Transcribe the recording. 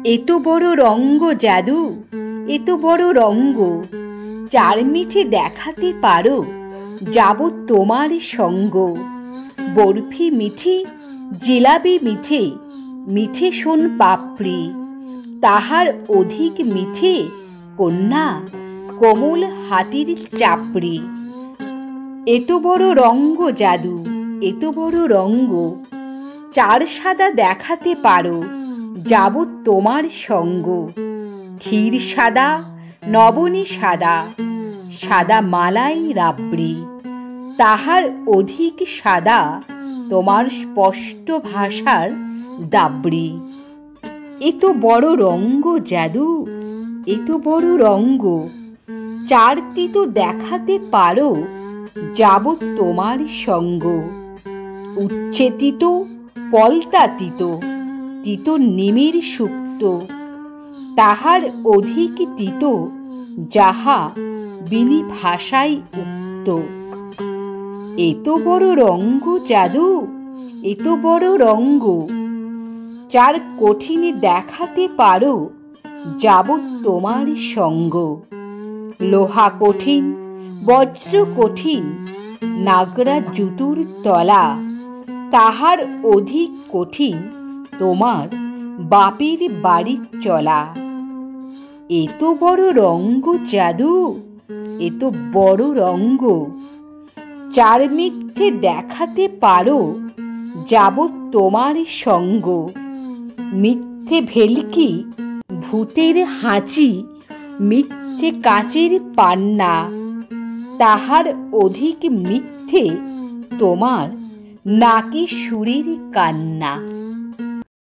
এত বড় রঙ্গ জাদু, এত বড় রঙ্গ, চার মিঠে দেখাতে পারো, যাব তোমার সঙ্গ। বরফি মিঠে, জিলাপি মিঠে, মিঠে সোন পাপড়ি, তাহার অধিক মিঠে কন্যা কোমল হাতির চাপড়ি। এত বড় রঙ্গ জাদু, এত বড় রঙ্গ, চার সাদা দেখাতে পারো, যাব তোমার সঙ্গ। ক্ষীর সাদা, নবনী সাদা, সাদা মালাই রাবড়ি, তাহার অধিক সাদা তোমার স্পষ্ট ভাষার দাবড়ি। এত বড় রঙ্গ জাদু, এত বড় রঙ্গ, চার তিতো দেখাতে পারো, যাব তোমার সঙ্গ। উচ্ছে তিতো, পলতা তিতো, তিতো নিমের সুক্ত, তাহার অধিক তিতো যাহা বিনি ভাষায় উক্ত। এত বড় রঙ্গ জাদু, এত বড় রঙ্গ, চার কঠিন দেখাতে পারো, যাব তোমার সঙ্গ। লোহা কঠিন, বজ্র কঠিন, নাগরা জুতুর তলা, তাহার অধিক কঠিন তোমার বাপের বাড়ির চলা। এত বড় রঙ্গ জাদু, এত বড় রঙ্গ, চার মিথ্যে দেখাতে পারো, যাব তোমার সঙ্গ। মিথ্যে ভেলকি, ভূতের হাঁচি, মিথ্যে কাচের পান্না, তাহার অধিক মিথ্যে তোমার নাকি সুরের কান্না।